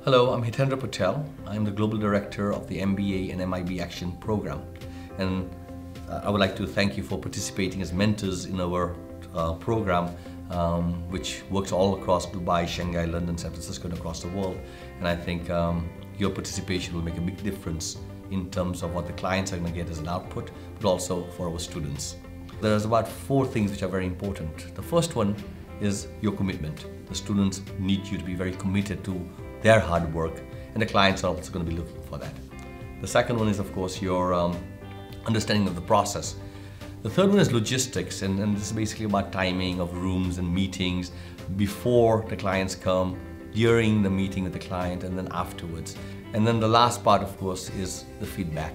Hello, I'm Hitendra Patel. I'm the Global Director of the MBA and MIB Action Program. And I would like to thank you for participating as mentors in our program, which works all across Dubai, Shanghai, London, San Francisco, and across the world. And I think your participation will make a big difference in terms of what the clients are going to get as an output, but also for our students. There's about 4 things which are very important. The first one is your commitment. The students need you to be very committed to their hard work, and the clients are also going to be looking for that. The second one is, of course, your understanding of the process. The third one is logistics, and this is basically about timing of rooms and meetings before the clients come, during the meeting with the client, and then afterwards. And then the last part, of course, is the feedback.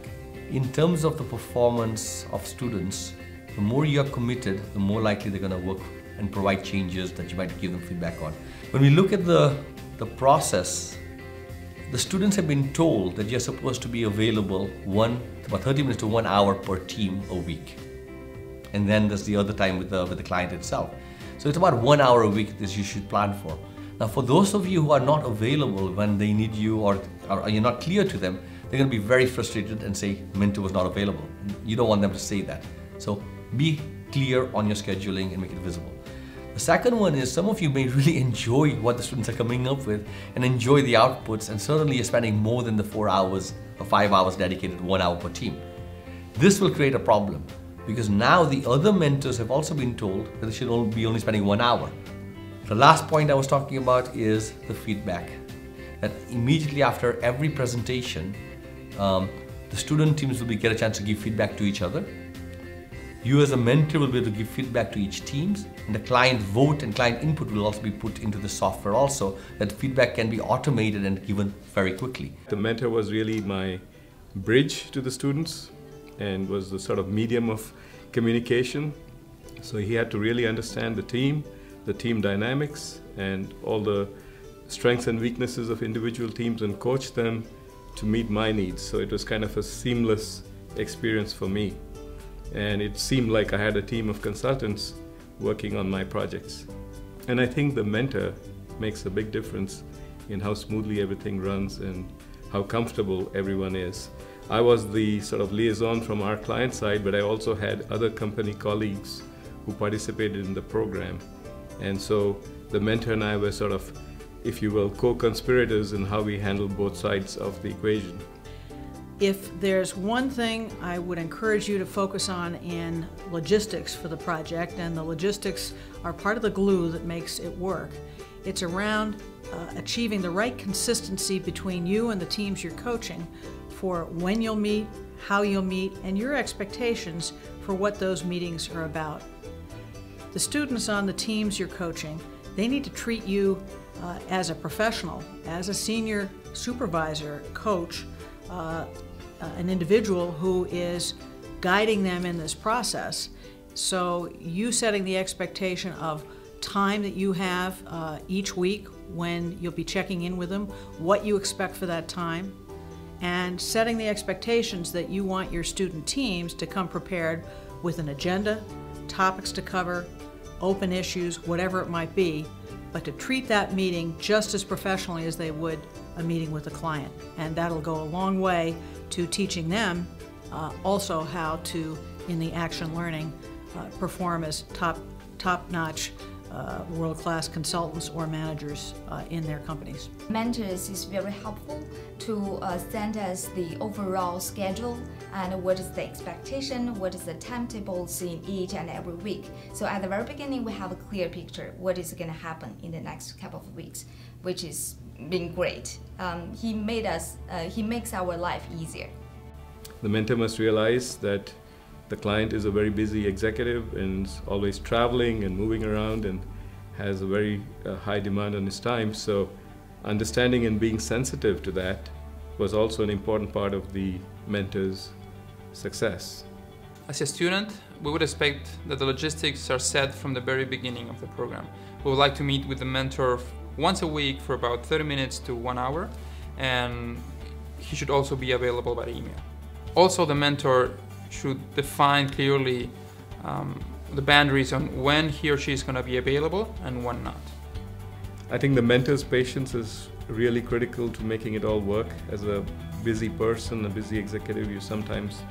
In terms of the performance of students, the more you are committed, the more likely they're going to work and provide changes that you might give them feedback on. When we look at the process, the students have been told that you're supposed to be available about 30 minutes to 1 hour per team a week. And then there's the other time with the client itself. So it's about 1 hour a week that you should plan for. Now, for those of you who are not available when they need you, or you're not clear to them, they're going to be very frustrated and say, mentor was not available. You don't want them to say that. So be clear on your scheduling and make it visible. The second one is, some of you may really enjoy what the students are coming up with and enjoy the outputs, and certainly you're spending more than the 4 hours or 5 hours dedicated 1 hour per team. This will create a problem because now the other mentors have also been told that they should only spending 1 hour. The last point I was talking about is the feedback. That immediately after every presentation, the student teams will get a chance to give feedback to each other. You as a mentor will be able to give feedback to each team, and the client vote and client input will also be put into the software also, that feedback can be automated and given very quickly. The mentor was really my bridge to the students and was the sort of medium of communication. So he had to really understand the team dynamics, and all the strengths and weaknesses of individual teams, and coach them to meet my needs. So it was kind of a seamless experience for me. And it seemed like I had a team of consultants working on my projects. And I think the mentor makes a big difference in how smoothly everything runs and how comfortable everyone is. I was the sort of liaison from our client side, but I also had other company colleagues who participated in the program. And so the mentor and I were sort of, if you will, co-conspirators in how we handle both sides of the equation. If there's one thing I would encourage you to focus on in logistics for the project, and the logistics are part of the glue that makes it work, it's around achieving the right consistency between you and the teams you're coaching for when you'll meet, how you'll meet, and your expectations for what those meetings are about. The students on the teams you're coaching, they need to treat you as a professional, as a senior supervisor, coach, an individual who is guiding them in this process. So you setting the expectation of time that you have each week when you'll be checking in with them, what you expect for that time, and setting the expectations that you want your student teams to come prepared with an agenda, topics to cover, open issues, whatever it might be, but to treat that meeting just as professionally as they would a meeting with a client. And that'll go a long way to teaching them also how to, in the action learning, perform as top-notch world-class consultants or managers in their companies. Mentors is very helpful to send us the overall schedule and what is the expectation, what is the timetables in each and every week. So at the very beginning, we have a clear picture what is going to happen in the next couple of weeks, which is been great. He makes our life easier. The mentor must realize that the client is a very busy executive and is always traveling and moving around and has a very high demand on his time. So understanding and being sensitive to that was also an important part of the mentor's success. As a student, we would expect that the logistics are set from the very beginning of the program. We would like to meet with the mentor once a week for about 30 minutes to 1 hour, and he should also be available by email. Also, the mentor should define clearly the boundaries on when he or she is going to be available and when not. I think the mentor's patience is really critical to making it all work. As a busy person, a busy executive, you sometimes,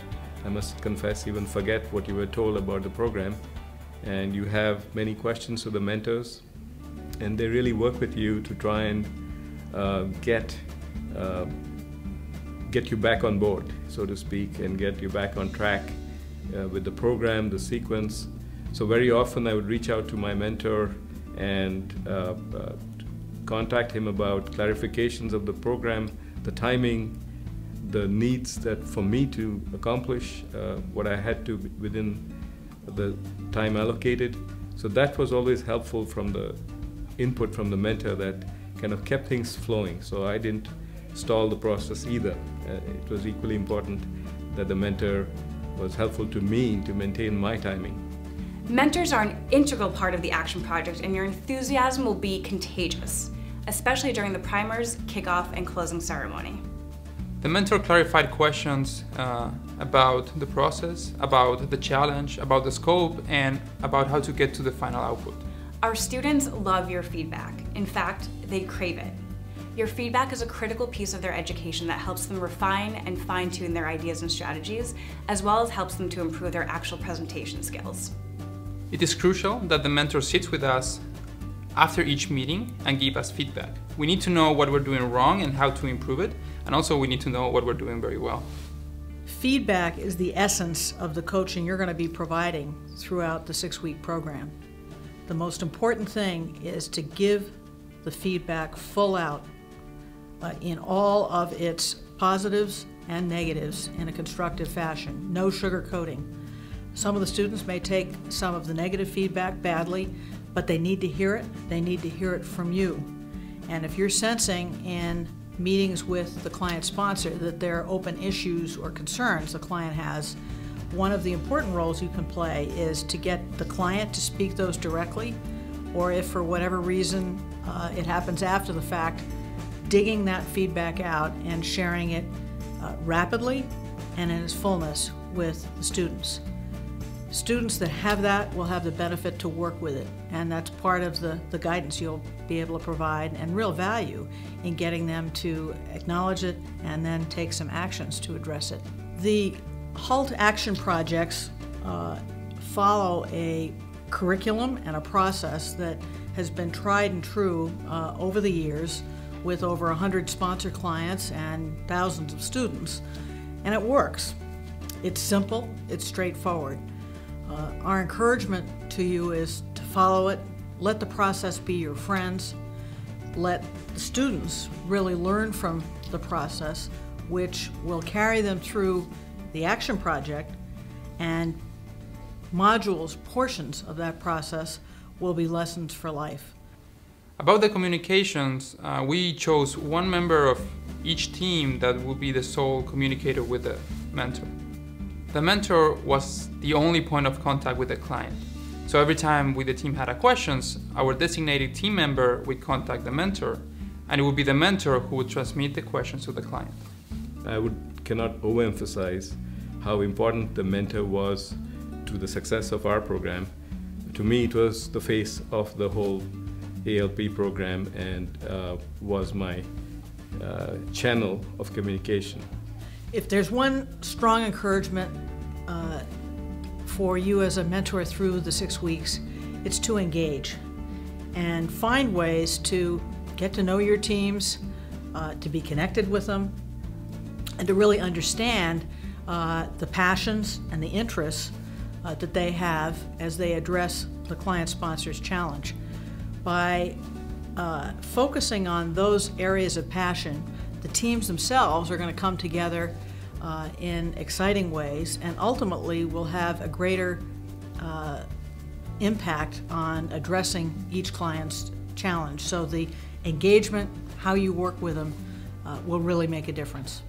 I must confess, even forget what you were told about the program. And you have many questions to the mentors, and they really work with you to try and get you back on board, so to speak, and get you back on track with the program, the sequence. So very often I would reach out to my mentor and contact him about clarifications of the program, the timing, the needs that for me to accomplish what I had to within the time allocated. So that was always helpful from the input from the mentor that kind of kept things flowing. So I didn't stall the process either. It was equally important that the mentor was helpful to me to maintain my timing. Mentors are an integral part of the Action Project, and your enthusiasm will be contagious, especially during the primers, kickoff, and closing ceremony. The mentor clarified questions about the process, about the challenge, about the scope, and about how to get to the final output. Our students love your feedback. In fact, they crave it. Your feedback is a critical piece of their education that helps them refine and fine-tune their ideas and strategies, as well as helps them to improve their actual presentation skills. It is crucial that the mentor sits with us after each meeting and give us feedback. We need to know what we're doing wrong and how to improve it, and also we need to know what we're doing very well. Feedback is the essence of the coaching you're going to be providing throughout the 6-week program. The most important thing is to give the feedback full out in all of its positives and negatives in a constructive fashion. No sugarcoating. Some of the students may take some of the negative feedback badly, but they need to hear it. They need to hear it from you. And if you're sensing in meetings with the client sponsor that there are open issues or concerns the client has, one of the important roles you can play is to get the client to speak those directly, or if for whatever reason it happens after the fact, digging that feedback out and sharing it rapidly and in its fullness with the students. Students that have that will have the benefit to work with it, and that's part of the guidance you'll be able to provide and real value in getting them to acknowledge it and then take some actions to address it. The Hult action projects follow a curriculum and a process that has been tried and true over the years with over 100 sponsor clients and thousands of students, and it works. It's simple, it's straightforward. Our encouragement to you is to follow it, let the process be your friends, let the students really learn from the process, which will carry them through the action project, and modules, portions of that process will be lessons for life. About the communications, we chose one member of each team that would be the sole communicator with the mentor. The mentor was the only point of contact with the client. So every time the team had questions, our designated team member would contact the mentor, and it would be the mentor who would transmit the questions to the client. I cannot overemphasize how important the mentor was to the success of our program. To me, it was the face of the whole ALP program and was my channel of communication. If there's one strong encouragement for you as a mentor through the 6 weeks, it's to engage and find ways to get to know your teams, to be connected with them, and to really understand the passions and the interests that they have as they address the client sponsor's challenge. By focusing on those areas of passion, the teams themselves are going to come together in exciting ways and ultimately will have a greater impact on addressing each client's challenge. So the engagement, how you work with them, will really make a difference.